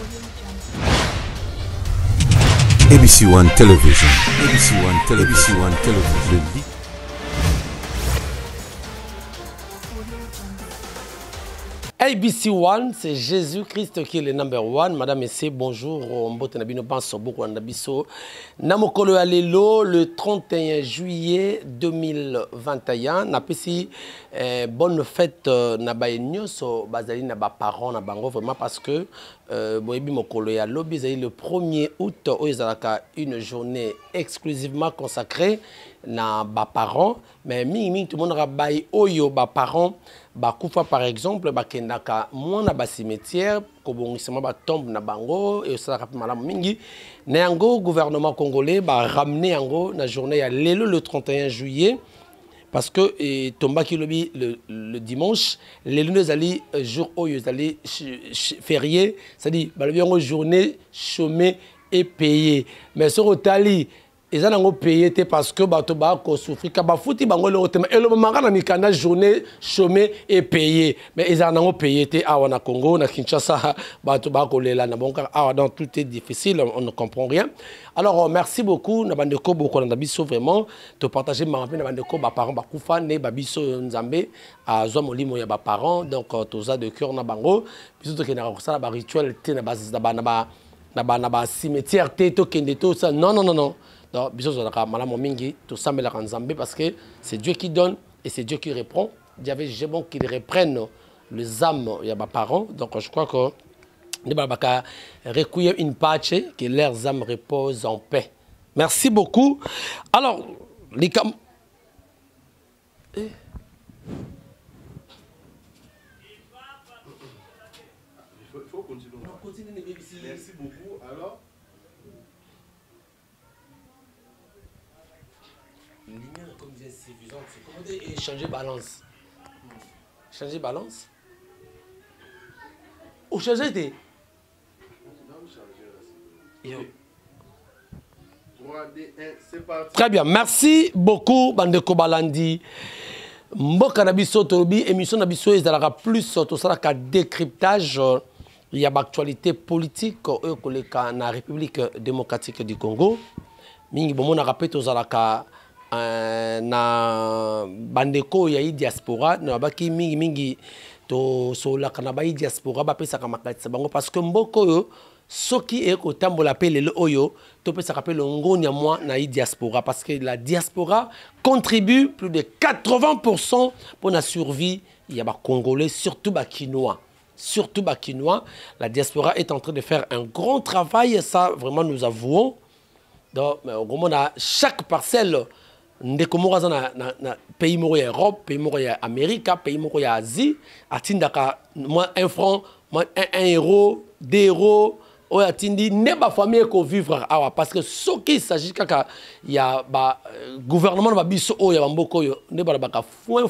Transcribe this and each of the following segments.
ABC One Television. ABC One Television. ABC One Television. ABC One, c'est Jésus-Christ qui est le number one. Madame et messieurs, bonjour. Mbote nabino banso beaucoup nabiso. Namokolo alelo le 31 juillet 2021. Napesi bonne fête nabaye nyoso bazali na ba parents na bango vraiment parce que boyebi mokolo ya lobi zali le 1er août oyezalaka une journée exclusivement consacrée na ba parents mais mingi tout le monde rabaye oyo ba parents bakufa par exemple bakendaka mwana ba cimetière ko bongisema ba tombe na bango et ça rappelle malamu mingi na yango gouvernement congolais ba ramener yango na journée ya lelo le 31 juillet parce que tomba ki lobi le dimanche lelo ezali jour oyo ezali férié c'est-à-dire ba lobi yango journée chômée et payée mais sur otali ils ont payé parce que bato ba ko souffrir ka ba futi bango le tema et le manga na mikanda journée chômée et payé mais ils ont payé awa na Congo na Kinshasa bato ba ko lela na bonka awa dans tout est difficile on ne comprend rien alors merci beaucoup na bandeko beaucoup na biso vraiment te partager ma na bandeko ba parents ba kufa ne ba biso nzambe a zo molimo ya ba parents donc toza de cœur na bango biso to kenaka ko sala ba rituel te na ba cimetière te to kende to ça non donc, tout ça, parce que c'est Dieu qui donne et c'est Dieu qui répond. Il y avait Jébon qui reprenne les âmes de mes parents. Donc, je crois que nous devons recueillir une patche, que leurs âmes reposent en paix. Merci beaucoup. Alors, les cam... Il faut continuer. Merci beaucoup. Alors, lumière comme c'est suffisante, c'est comment changer balance. Changer balance. Ou changer des. 3D1, c'est parti. Très bien, merci beaucoup Bandeko Balandi. Mboka na biso tolobi émission na biso ezalaka plus to salaka décryptage il y a actualité politique koleka na République démocratique du Congo. Mingi bomona rappel to salaka na bandeko ya diaspora na baki mingi to solaka na ba diaspora ba pesa kamakatisa bango parce que mboko yo soki e ko tambola pelelo oyo to pesa kapelo ngoni ya moi na diaspora parce que la diaspora contribue plus de 80% pour la survie il y a ba congolais surtout ba quinois. Surtout ba quinois, la diaspora est en train de faire un grand travail et ça vraiment nous avouons. Donc au chaque parcelle ndeko moko na pays moko ya Europe, pays moko ya Amérique, pays moko ya Asie, atindaka moi 1 franc, moi 1 euro, 2 euros, o atindi ne ba famille ko vivre awa parce que ce qui s'agit kaka ya ba gouvernement ba biso o ya mboko yo ne ba ka foin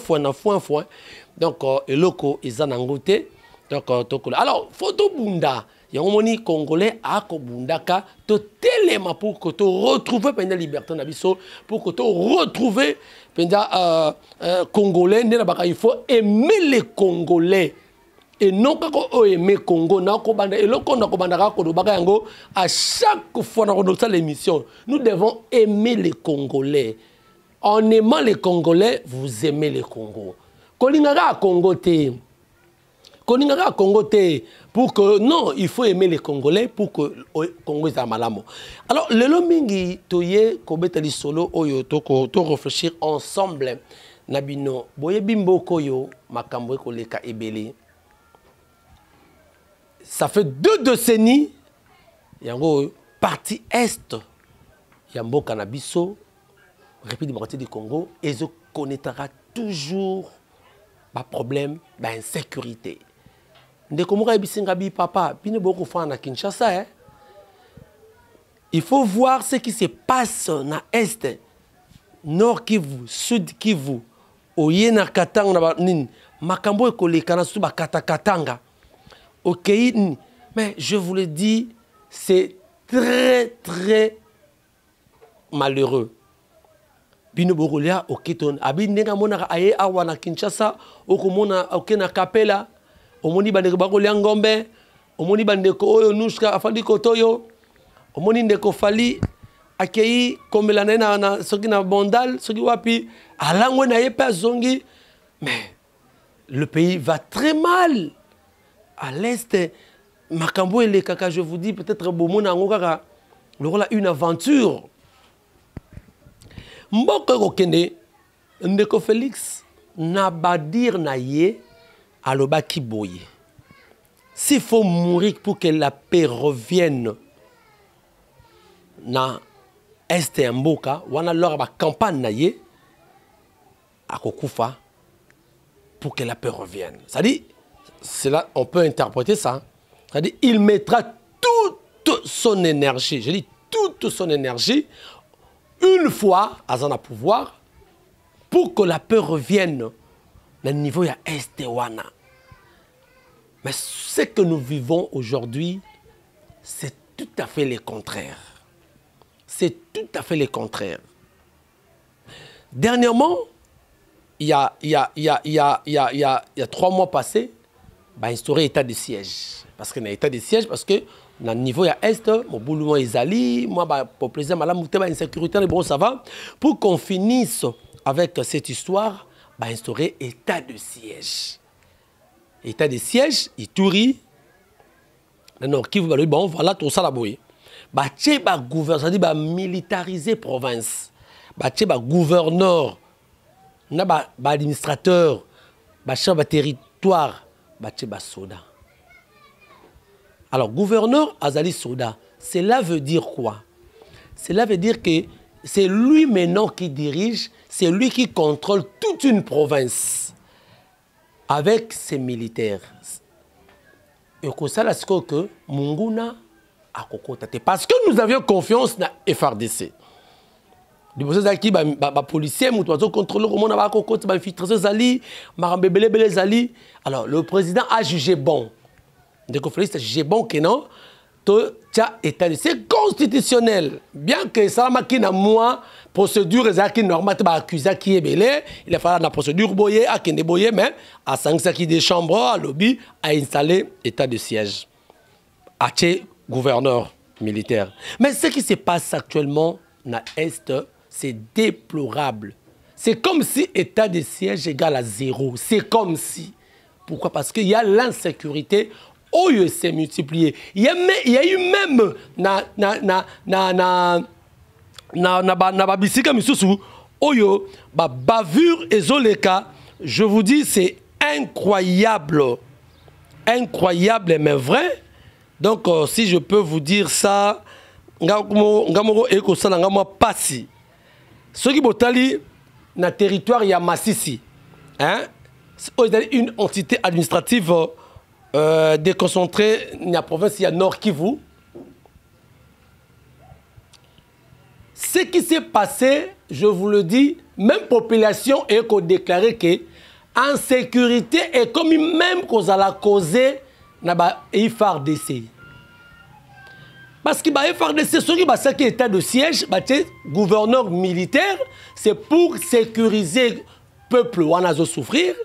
donc eloko ezanangote donc tokola alors photo bunda Yangomoni congolais a kobundaka to telema pour que tu retrouves pendant liberté na biso pour que tu retrouves pendant congolais il faut aimer les congolais et non pas aimer Congo na ko banda eloko na ko banda ko do baka yango à chaque fois dans l'émission nous devons aimer les congolais en aimant les congolais vous aimez les Congo kolingaka Congo te Koningaka Congo te pour que non, il faut aimer les Congolais pour que Congo soit malamo. Alors le lomingi toye kobetali solo oyo to réfléchir ensemble nabino boye bimbo koyo makambo koleka ebele. Ça fait 2 décennies yango partie est yambo canabiso République démocratique du Congo et je connaîtra toujours pas problème d'insécurité. Papa, Kinshasa, il faut voir ce qui se passe na Est, Nord Kivu, Sud Kivu, Oyena Katanga, Makambo et Kolekana, Suba Katakatanga. Ok, mais je vous le dis, c'est très malheureux. Bino Borolia, Oketon, Abinega Mona Aye Awana Kinshasa, Okomona Okena Kapela. Omoni ba ngombe omoni bandeko oyo nushka afandi kotoyo omoni ndeko fali akei komela na soki na bondal soki wapi alangwe na ye pe azongi mais le pays va très mal à l'est makambo ele kaka je vous dis peut-être bomona ngo kaka lokola une aventure mboko kokende ndeko Félix na badir na ye alobaki boye. S'il faut mourir pour que la paix revienne na Est Mboka, wana lora ba campagne na ye akokufa pour que la paix revienne. C'est-à-dire, là, on peut interpréter ça. C'est-à-dire, il mettra toute son énergie, je dis toute son énergie, une fois à son pouvoir, pour que la paix revienne au niveau de Est wana. Mais ce que nous vivons aujourd'hui, c'est tout à fait le contraire. C'est tout à fait le contraire. Dernièrement, il y a 3 mois passés, bah, instauré état de siège. Parce qu'il y a état de siège, parce que dans le niveau de l'Est, mon boulot est allé, moi, pour plaisir, madame, insécurité, bon, ça va. Pour qu'on finisse avec cette histoire, bah, instaurer état de siège. État de siège, il tourne. Non, qui vous bon, voilà tout ça là bas. Bah, tché ba gouverneur, ça dit bah militariser province. Bah, tché ba gouverneur, na ba administrateur, bah chef ba territoire, bah tché ba soda. Alors gouverneur azali soda, cela veut dire quoi? Cela veut dire que c'est lui maintenant qui dirige, c'est lui qui contrôle toute une province. Avec ses militaires. Et que ça, c'est que Munguna a cocoté. Parce que nous avions confiance dans la FRDC. Les policiers, les contrôleurs, les infiltrateurs, les alors, le président a jugé bon. Le conflit a jugé bon que non. C'est constitutionnel. Bien que ça m'a dit moi, procédure est normale, accusé qui est belé, il a fallu la procédure boyer, à qui boyer, mais à 5 qui des chambres, à lobby, a installé état de siège. À gouverneur militaire. Mais ce qui se passe actuellement dans l'Est, c'est déplorable. C'est comme si état de siège égale à 0. C'est comme si. Pourquoi? Parce qu'il y a l'insécurité. Oh, il s'est multiplié. Il y a eu même bavure et zoleka. Je vous dis, c'est incroyable. Incroyable, mais vrai. Donc, si je peux vous dire ça, ceux qui botali dans le territoire, il y a Massissi. Hein? C'est une entité administrative déconcentrée dans la province, il y a Nord Kivu. Ce qui s'est passé, je vous le dis, même population est déclaré que insécurité est comme même qu'on a causé dans le FARDC. Parce que le FARDC, ce qui est état de siège, gouverneur militaire, c'est pour sécuriser le peuple où on a souffrir.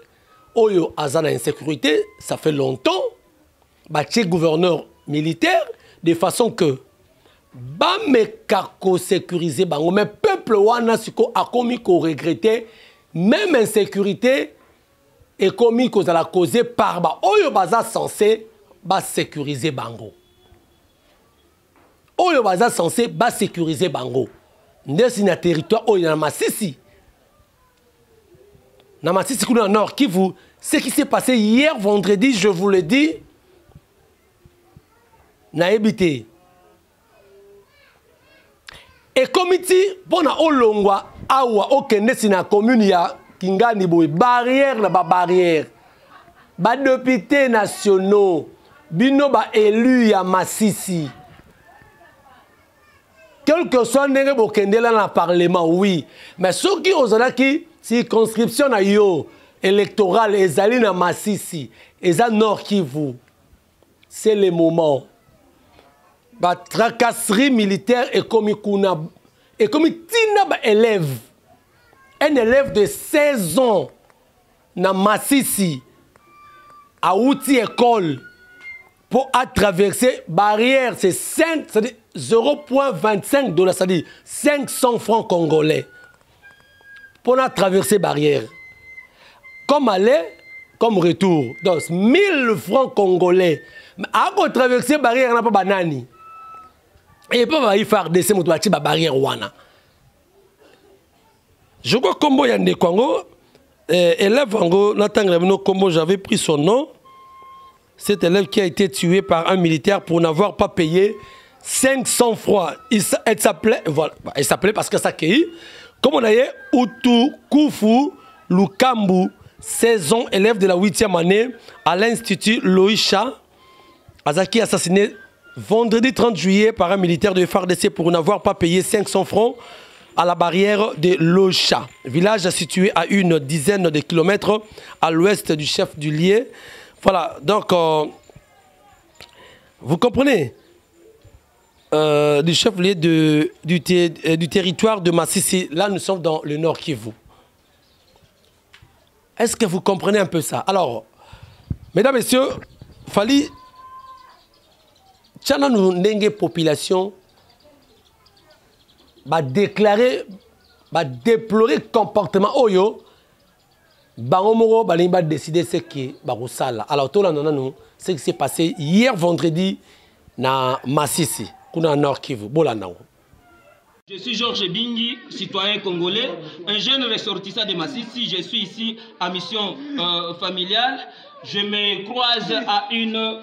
Oyo azana insécurité, ça fait longtemps. Bâti gouverneur militaire, de façon que Bamekako sécurisé bango, mais peuple wana siko a commis qu'on regrettait, même insécurité et commis qu'on a causé par ba oyo baza censé ba sécuriser bango. Oyo baza censé ba sécuriser bango. Ndesi na territoire oyo na Masisi. Namasisi Kuna Nord Kivu, ce qui s'est passé hier vendredi, je vous le dis, n'a habité. Et comité, pendant Olongwa, Awa, Okende, si na commune, ya Kingani Boy, barrière, na barrière. Ba députés nationaux, bino ba élu ya Masisi. Quel que soit le Okende là dans le Parlement, oui. Mais ceux qui ont qui circonscription na yo électorale ezali na Masisi eza Nord Kivu, c'est le moment. Ba tracasserie militaire et comme kuna et comme tina ba élève, un élève de 16 ans na Masisi a outil école pour traverser barrière, c'est 0,25 $, c'est-à-dire 500 francs congolais. Pour traverser barrière. Comme aller, comme retour. Donc, 1000 francs congolais. Mais avant de traverser barrière, on n'a pas banani. Et pas y faire descendre la barrière wana. Je crois que Kombo Yande Kwango, élève Ango, Nathan Gravino Kombo, j'avais pris son nom. Cet élève qui a été tué par un militaire pour n'avoir pas payé 500 francs. Il s'appelait, voilà, il s'appelait parce que ça qui, comme on a dit, Utu Kufu Lukambu, 16 ans, élève de la 8e année à l'Institut Loïcha, Azaki assassiné vendredi 30 juillet par un militaire de FARDC pour n'avoir pas payé 500 francs à la barrière de Loïcha, village situé à une dizaine de kilomètres à l'ouest du chef du lieu. Voilà, donc, vous comprenez, du chef-lieu du territoire de Massissi, là nous sommes dans le Nord Kivu. Est-ce que vous comprenez un peu ça? Alors, mesdames, messieurs, Fali, tchana nous n'engue population, va déclarer, va déplorer comportement oyo. Bangomoro va décider ce qui est alors tout le ce qui s'est passé hier vendredi na Massissi, kuna Nord Kivu. Je suis Georges Bingi, citoyen congolais, un jeune ressortissant de Massissi. Je suis ici à mission familiale. Je me croise à une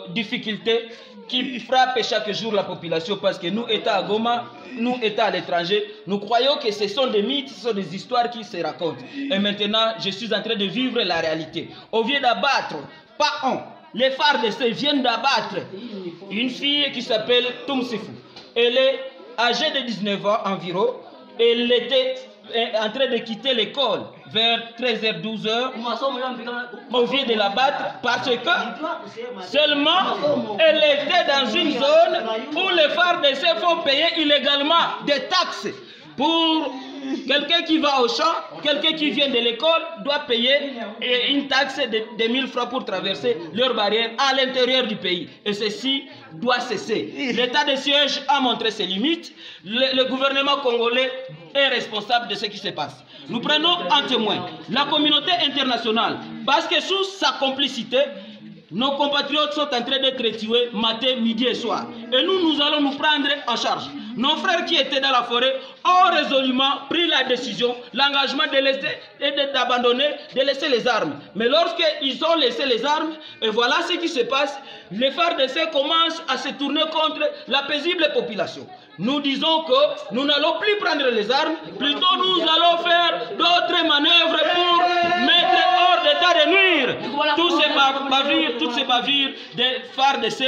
difficulté qui frappe chaque jour la population parce que nous, États à Goma, nous, États à l'étranger, nous croyons que ce sont des mythes, ce sont des histoires qui se racontent. Et maintenant, je suis en train de vivre la réalité. Au lieu d'abattre, pas un, les FARDC viennent d'abattre une fille qui s'appelle Tumsifu. Elle est âgée de 19 ans environ. Elle était en train de quitter l'école vers 13h, 12h. On vient de la battre parce que seulement elle était dans une zone où les FARDC font payer illégalement des taxes. Pour quelqu'un qui va au champ, quelqu'un qui vient de l'école doit payer une taxe de 1000 francs pour traverser leur barrière à l'intérieur du pays. Et ceci doit cesser. L'état de siège a montré ses limites. Le gouvernement congolais est responsable de ce qui se passe. Nous prenons en témoin la communauté internationale parce que sous sa complicité, nos compatriotes sont en train d'être tués matin, midi et soir. Et nous allons nous prendre en charge. Nos frères qui étaient dans la forêt ont résolument pris la décision, l'engagement de laisser et d'abandonner, de laisser les armes. Mais lorsqu'ils ont laissé les armes, et voilà ce qui se passe, les FARDC commencent à se tourner contre la paisible population. Nous disons que nous n'allons plus prendre les armes, plutôt nous allons faire d'autres manœuvres pour mettre hors d'état de nuire toutes ces bavures des FARDC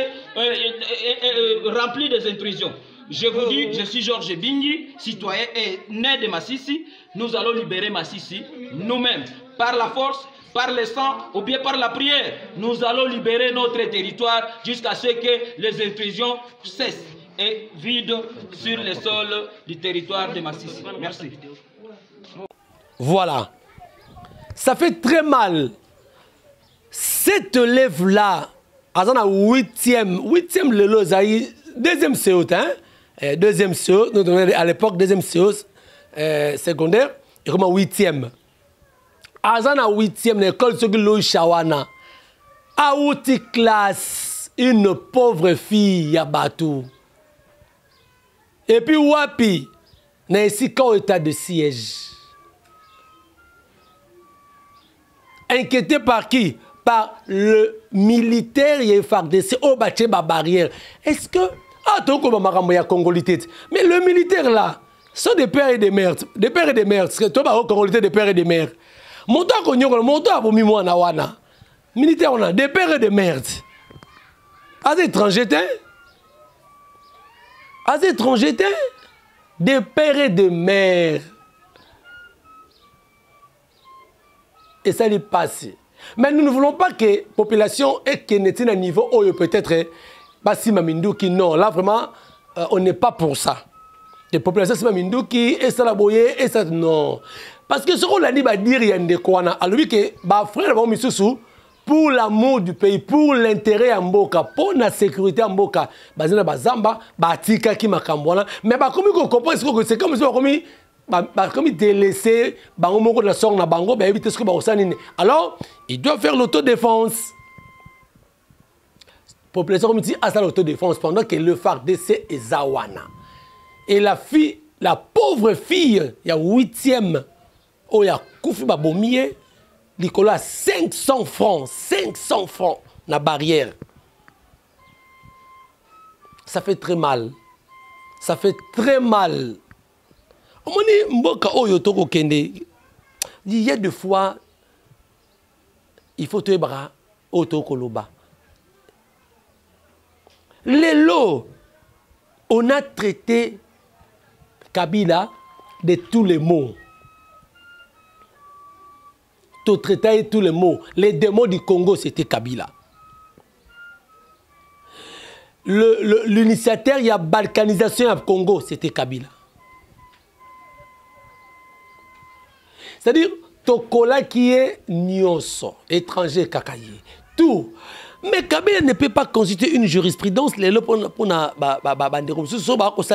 remplies des intrusions. Je vous dis, je suis Georges Bingi, citoyen et né de Massissi. Nous allons libérer Massissi nous-mêmes, par la force, par le sang ou bien par la prière. Nous allons libérer notre territoire jusqu'à ce que les intrusions cessent et vident sur le sol du territoire de Massissi. Merci. Voilà. Ça fait très mal. Cet élève-là, à la 8e lelo zaï, deuxième CO, hein? Deuxième CO, à l'époque, deuxième CO secondaire, et comme 8e. À la 8e, l'école de Loïchawana, à outi classe, une pauvre fille à Batou. Et puis, Wapi, n'a ici qu'au état de siège. Inquiété par qui? Par le militaire et FARDC au bâti ma barrière. Est-ce que... Ah, ton congolité. Mais le militaire là, sont des pères et des mères. Des pères et des mères. Parce que toi, congolité des pères et des mères. Mon temps qu'on y a, mon temps pour moi, nawana. Militaire, on a des pères et des mères. À des étrangers, à des étrangers, des pères et des mères. Et ça n'est pas passé. Mais nous ne voulons pas que la population ait un niveau où peut-être Bassi Mamindouki. Non, là vraiment, on n'est pas pour ça. La population c'est Mamindouki et ça la boye et ça non. Parce que ce qu'on a dit, dire il y a des quoi. Alors oui que bah frère bon Missoussou, pour l'amour du pays, pour l'intérêt à Mboka, pour la sécurité à Mboka, bazina bazamba, batika ki makambwana, mais ba comme qu'on comprend c'est comme si comme délaissé, bango moko de la song na bango, ba éviter ce que ba osanine. Alors, il doit faire l'autodéfense. Population comme dit à ça l'autodéfense pendant que le FARDC est Zawana. Et la fille, la pauvre fille, il y a 8e, oh il y a Koufi Babomie, Nicolas 500 francs la barrière. Ça fait très mal. Ça fait très mal. Il y a des fois, il faut te bras autokoloba. Les lots, on a traité Kabila de tous les mots. Tout traité tous les mots. Les démons du Congo, c'était Kabila. L'initiateur, il y a balkanisation au Congo, c'était Kabila. C'est-à-dire, Tokola qui est Nyonso, étranger Kakaye, tout. Mais Kabila ne peut pas constituer une jurisprudence, pour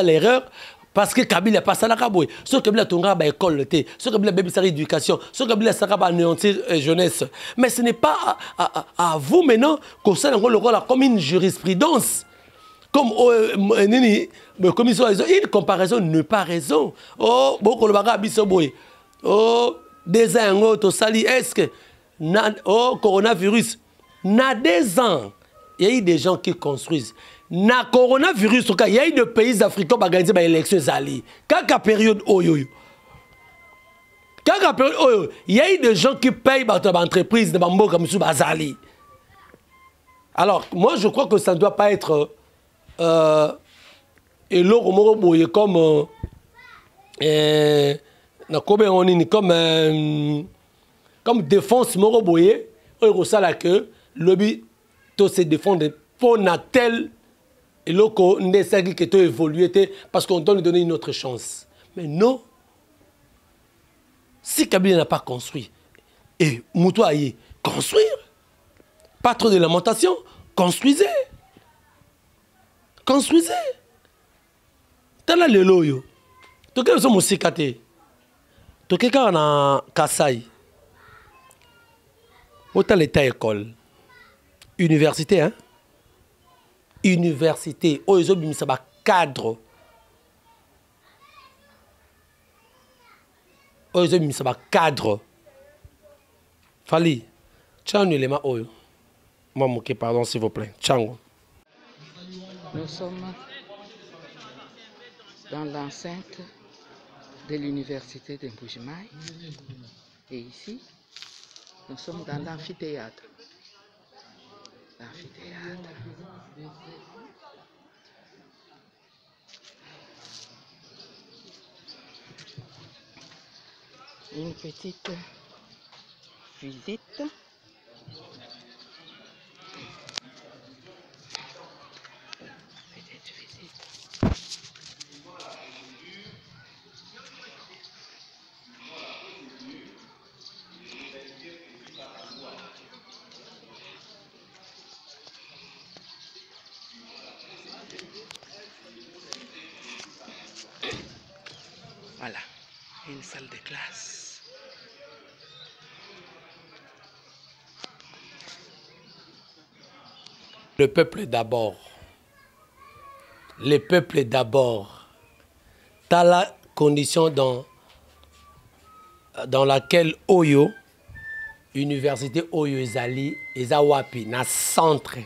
l'erreur, parce que Kabila passe à la Kaboué. Ce Kabila tonga à l'école, ce Kabila bébé sa éducation, ce Kabila sera anéantir jeunesse. Mais ce n'est pas à vous maintenant qu'on s'en le rôle comme une jurisprudence. Comme une comparaison n'est pas raison. Oh, beaucoup le baga bisoboy. Oh, des ans, to sali, est-ce que, oh, coronavirus, na des ans, il y a eu des gens qui construisent. Na coronavirus, il y a eu des pays africains qui ont organisé des élections. Quand la période, il y a eu des gens qui payent dans l'entreprise de Bambo comme Bazali. Alors, moi, je crois que ça ne doit pas être. Et l'autre, comme défense moroboye, on a que lobby to se défendre pour tel et l'autre n'est que tu évolué parce qu'on doit lui donner une autre chance. Mais non. Si Kabila n'a pas construit, et Moutou aïe, construire, pas trop de lamentation, construisez. Construisez. T'as le loyo. Tu as un musikate. Tu as un Kassai. Tu as l'état école. Université, hein? Université. Oh, ils ont mis ça cadre. Oh, ils ont mis ça cadre. Fali. Tchango, les ma oyo. Moi, pardon, s'il vous plaît. Tchango. Nous sommes dans l'enceinte de l'université de Mbujimaï. Et ici, nous sommes dans l'amphithéâtre. L'amphithéâtre. Une petite visite. Voilà, une salle de classe. Le peuple d'abord. Le peuple d'abord. T'as la condition dans laquelle Oyo, Université Oyo Ezali, Ezawapi, na centre,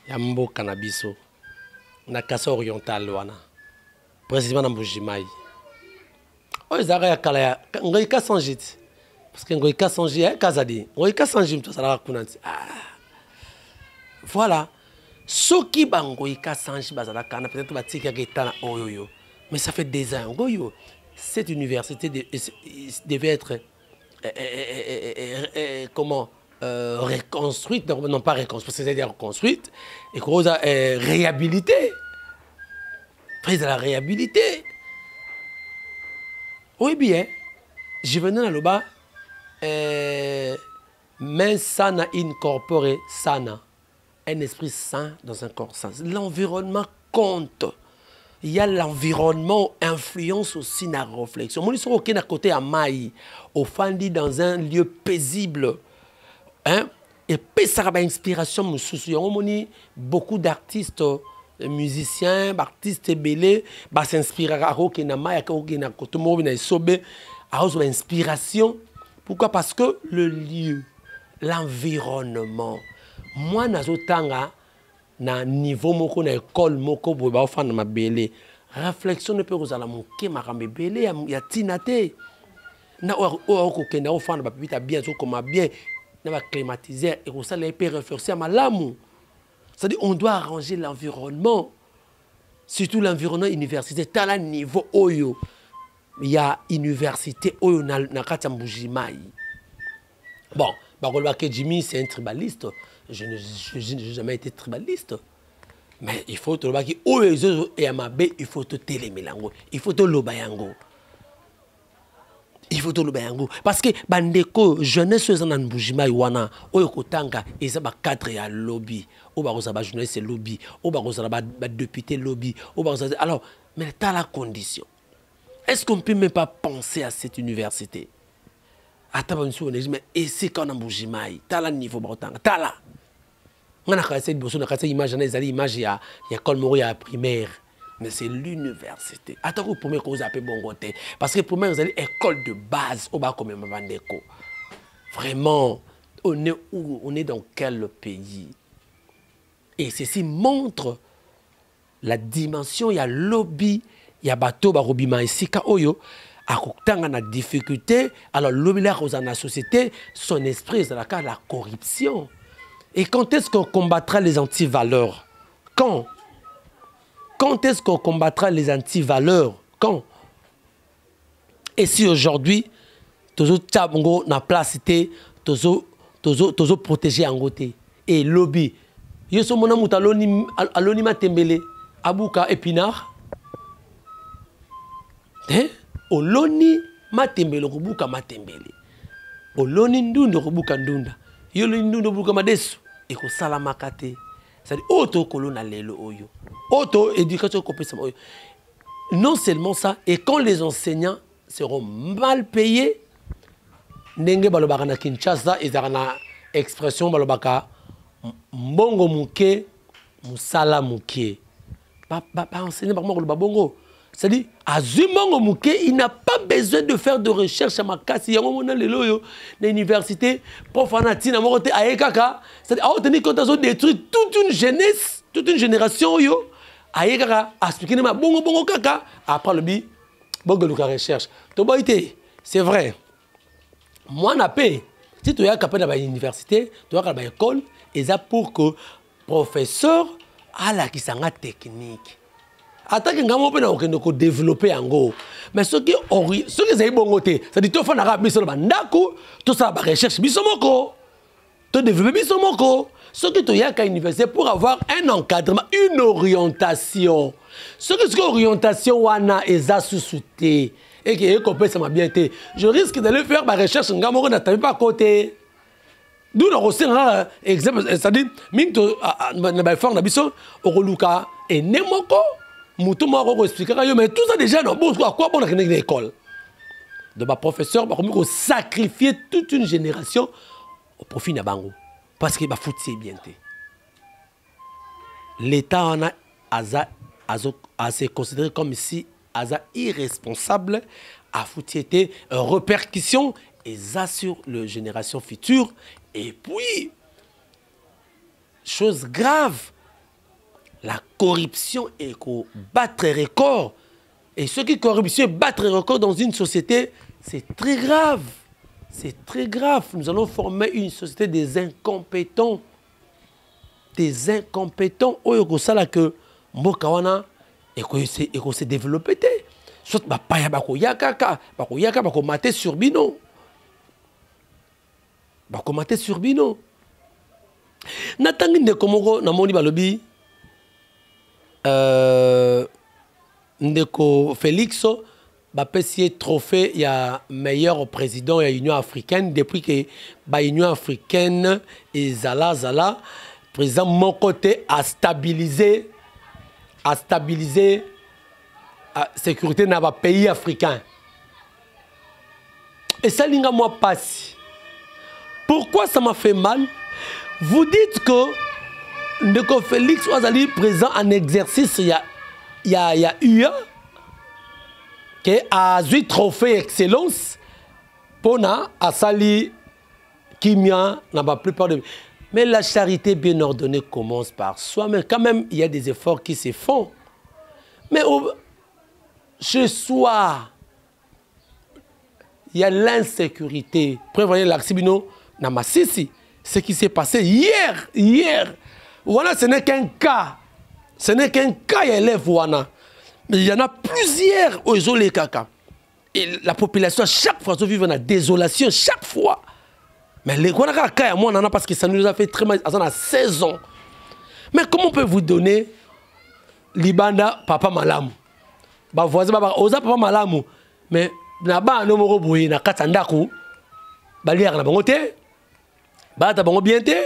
Yambo Canabiso, na Kassa Oriental, wana. Précisément dans Mbujimaï. Oyo Zara Kalaya, Ngoïka Sanjit. Parce que Ngoïka Sanjit, Kazadi. Ngoïka Sanjit, tout ça, voilà. Ce qui Ngoïka Sanjit, peut-être Oyo. Mais ça fait des ans. Cette université devait être reconstruite, non pas reconstruite, c'est-à-dire reconstruite, et réhabilitée. Prise de la réhabilité. Oui, bien. Je venais dans le bas. Mais sana incorporé, sana. Un esprit sain dans un corps sain. L'environnement compte. Il y a l'environnement, influence aussi dans la réflexion. Moi, je suis à côté à Maï, au Fandi, dans un lieu paisible. Hein? Et puis, ça a une inspiration. Beaucoup d'artistes, musiciens, artistes belés, s'inspirent à côté de Maï, à côté de inspiration. Pourquoi? Parce que le lieu, l'environnement. Moi, nazotanga na niveau moko na école moko bo ba ofana mabele. Réflexion ne peut kozala moke makambe belé ya tinate. Na ko kenda ofana ba pita bien so comme bien na ba climatiser et ko ça les peut réfléchir à malamu. C'est-à-dire on doit arranger l'environnement. Surtout l'environnement universitaire à la niveau oyo. Il y a université oyo na kati Mbujimai. Bon, Bakolba Jimmy c'est un tribaliste. Je n'ai jamais été tribaliste. Mais il faut te le dire, il faut te télémélango, il faut te lobayango. Il faut te lobayango. Parce que bandeko jeunesse en Mbujima Iwana, oyokotanga, ils ont 4 ya lobby. Ou barosa ba journaliste lobby, ou barosa ba député lobby, ou barosa. Alors, mais t'as la condition. Est-ce qu'on ne peut même pas penser à cette université? Attends, mais et c'est quand on Mbujima, t'as la niveau brotanga, t'as la. On a cette image, il y a Colmori à primaire, mais c'est l'université. Attends, pour moi, vous appelez bon côté. Parce que pour moi, vous avez école de base au bas comme Mavandeko. Vraiment, on est où? On est dans quel pays? Et ceci montre la dimension. Il y a lobby, il y a bateau, barobima ici, kaoyo. À Koktanga na difficulté, alors lobby là, dans la société, son esprit, c'est la corruption. Et quand est-ce qu'on combattra les anti-valeurs? Quand? Quand est-ce qu'on combattra les anti-valeurs? Quand? Et si aujourd'hui, tozo tchabongo na place tozo protéger en côté et lobby. Yoso mona muta aloni matembele abuka épinard. Hein? Oloni matembele kubuka matembele. Oloni ndunda kubuka ndunda. Yolo ndunda kubuka madesu. Et que salamakate. C'est-à-dire, auto colonna lelo oyo. Auto éducation compétence oyo. Non seulement ça, et quand les enseignants seront mal payés, ndenge balobaka na Kinshasa, ils ont une expression balobaka mbongo muke, musala muke. Pas enseigner par moi le bongo. C'est-à-dire, Azumongo Mouké, il n'a pas besoin de faire de recherche à Makasi. Il y a un moment dans l'université, prof Anatina, Aekaka. C'est-à-dire, à tenir compte de détruire toute une jeunesse, toute une génération. Aekaka, à expliquer ma bongo kaka. Après le bi, bongo luka recherche. C'est vrai. Moi, na paix. Si tu es capable d'avoir une université, tu as une école, et ça pour que professeur a la qui s'en technique. Attaque un gamin pour développer en gros. Mais ce qui est bon côté, c'est-à-dire que tu fais un biso bandako, tout ça recherche bisomoko, tu développes bisomoko. Ce qui tu y a qu'à l'université pour avoir un encadrement, une orientation. Ce qui est orientation wana est sous-souté et qui est complet ça m'a bien été. Je risque d'aller faire ma recherche en gamin n'a pas à côté. D'où le aussi un exemple, c'est-à-dire minto na ba fort na biso okoluka et nemoko. Mais tout ça déjà, non, bon, à quoi bon à l'école? De ma professeur, on sacrifier toute une génération au profit de Bango. Parce qu'il va foutre ses bien. L'État en a se considéré comme si irresponsable, à foutre répercussion et ça sur les générations futures. Et puis, chose grave, la corruption est qu'on battre record. Et ce qui est corruption, battre record dans une société, c'est très grave. C'est très grave. Nous allons former une société des incompétents. Des incompétents. Oyo sala que Mbokawana et qu'on s'est développé. Soit bapaya bako yakaka, bako maté sur bino. Bako maté sur bino. Natangi ne komoko na moni balobi. Ndeko Félix bapesi trophée il y a meilleur président de l'Union africaine depuis que l'Union africaine et Zala président mon côté a stabilisé la sécurité dans les pays africains. Et ça linga moi passe. Pourquoi ça m'a fait mal? Vous dites que Ndeko Félix Ouazali présent en exercice il y a eu qui a eu trophée excellence pour na asali kimia n'a pas plupart de. Mais la charité bien ordonnée commence par soi. Mais quand même, il y a des efforts qui se font. Mais chez soi, il y a l'insécurité. Prévoyez l'Axibino dans Massissi. Ce qui s'est passé hier. Voilà, ce n'est qu'un cas. Ce n'est qu'un cas, élève Wana. Mais il y en a plusieurs aux Zolé Kaka. Et la population, chaque fois, vit dans la désolation, chaque fois. Mais les cas, moi, on a parce que ça nous a fait très mal. Ça a 16 ans. Mais comment on peut vous donner Libanda, papa Malamu? Bah, voisin, osa papa Malamu. Mais, là-bas, nous avons bouillé, na Katandaku. Bah, lier na bangote. Bah, t'as bien été.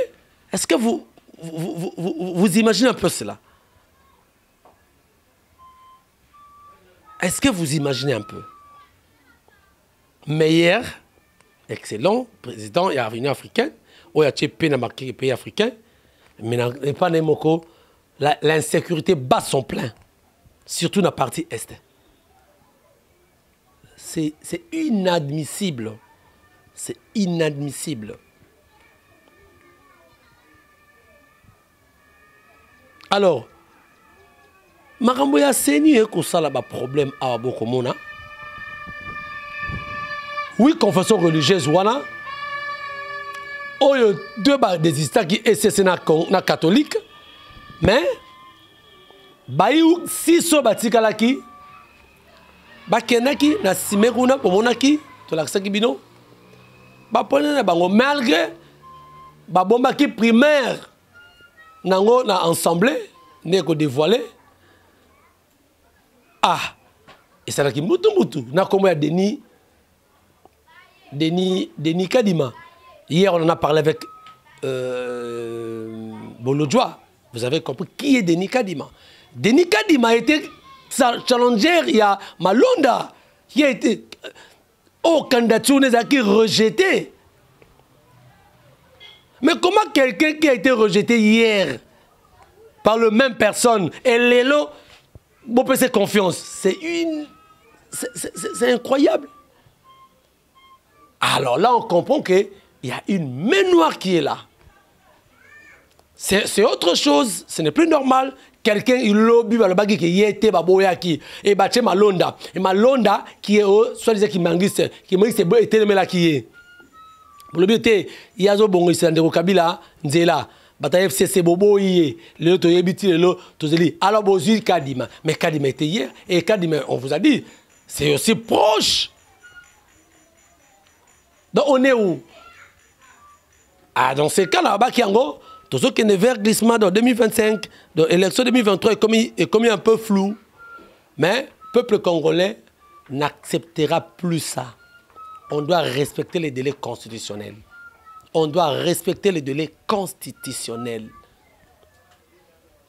Est-ce que vous imaginez un peu cela? Est-ce que vous imaginez un peu? Meilleur, excellent, président de l'Union africaine, où il y a des pays africains, mais pas l'insécurité bat son plein, surtout dans la partie Est. C'est inadmissible. C'est inadmissible. Alors, Marambo ya seni ko sala ba problème à Bokomona. Oui, confession religieuse wana. Oyo deux ba des histoires qui est na catholique. Mais bayu si so batikalaki ba kenaki na simeruna pomonaki to laksaki bino. Ba pone na bango malgré ba bomba ki primaire nango na ensemble ne ko dévoiler. Ah, et ça qui mutu na comme il y a Denis Kadima. Hier on en a parlé avec Bolodjoa. Vous avez compris qui est Denis Kadima. Denis Kadima a été challenger, il y a Malonda qui a été candidature qui rejeté. Mais comment quelqu'un qui a été rejeté hier par la même personne et Lélo bon, c'est confiance. C'est incroyable. Alors là, on comprend qu'il y a une main noire qui est là. C'est autre chose. Ce n'est plus normal. Quelqu'un, il lobby, il qui était baboyaki et baché Malonda. Et Malonda, qui est soit disait qui manguiste, qui était le mec qui est. Pour le but, il y a bon ici, Ndeko Kabila, Nzela. Bataille FCC Bobo yé, le to yebiti le to zeli. Alors Bozu Kadima, mais Kadima était hier et Kadima on vous a dit, c'est aussi proche. Donc on est où? Ah dans ces cas-là, Bakiango, tout ce qui est vers glissement dans 2025, dans l'élection 2023 est comme un peu flou, mais le peuple congolais n'acceptera plus ça. On doit respecter les délais constitutionnels. On doit respecter les délais constitutionnels.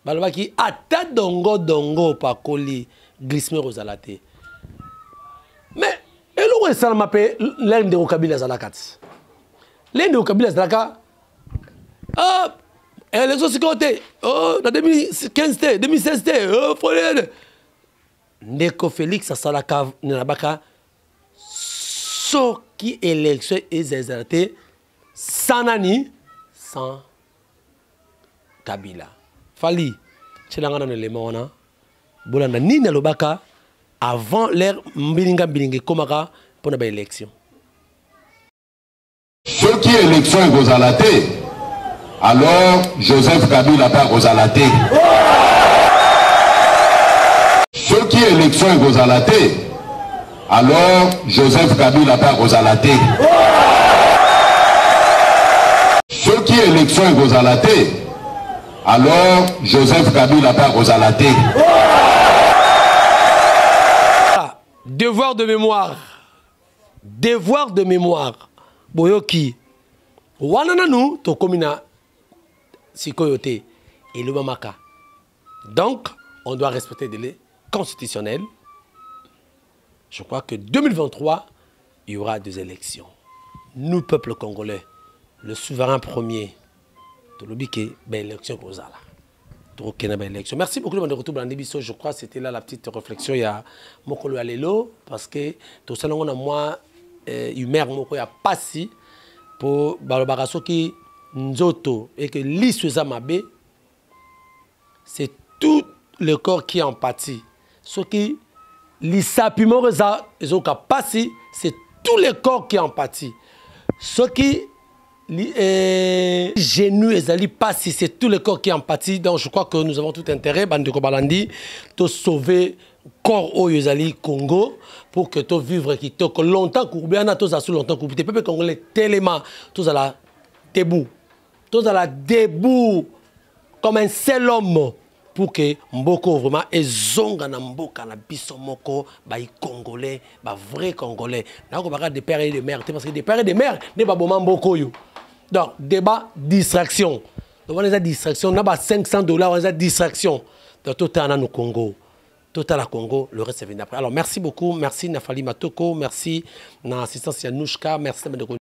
Balobaki ata dongo pakoli glissement rosalate. Mais elo ça m'a appelé l'un de Kabila Zalakat. L'un de Kabila Zalaka élection sécurité en 2015 2016 folé Ndeko Félix Salaka Nabaka soki élection ezazate Sanani sans Kabila. Fali, Chelangana ne le mona. Bolanda ni na lobaka avant l'ère Mbilinga Komaka pour la élection. Ce qui est élection est Gozalaté, alors Joseph Kabila pas Gozalaté. Ce qui est élection est Gozalaté, alors Joseph Kabila pas Gozalaté. Ce qui est élection est Gozalaté, alors Joseph Kabila pas Gozalaté. Devoir de mémoire. Devoir de mémoire. Boyoki. Wanana nous, to komina sikoyote et le mamaka. Donc, on doit respecter des délais constitutionnels. Je crois que 2023, il y aura des élections. Nous, peuple congolais, le souverain premier, merci beaucoup de retour dans l'émission. Je crois que c'était là la petite réflexion. Il y a Mokolo Alelo, parce que tout ça, on a moi, humeur, il y a pas si pour Balobaraso qui Nzoto et que l'Issueza Mabé, c'est tout le corps qui en pâtit. Ce qui l'Issapimo Passy, c'est tout le corps qui en pâtit. Ce qui genoux et Passy, c'est tout le corps qui en pâtit. Donc je crois que nous avons tout intérêt, Bandeko Balandi, de sauver le corps au Congo pour que tu vivre qui te longtemps courbé, on a tous assez longtemps courbé. Peuple congolais tellement tous à la debout, tous à la debout comme un seul homme. Pour que Mboko vraiment ezonga na mboka na biso moko ba congolais ba vrai congolais na ko baka des pères et des mères parce que des pères et des mères ne ba boma mboko yo. Donc débat distraction. Donc on a distraction na ba $500 on a distraction. Donc tout est au Congo. Tout à la Congo, le reste c'est venu après. Alors merci beaucoup, merci Nafali Matoko, merci na assistance Yanouchka, merci de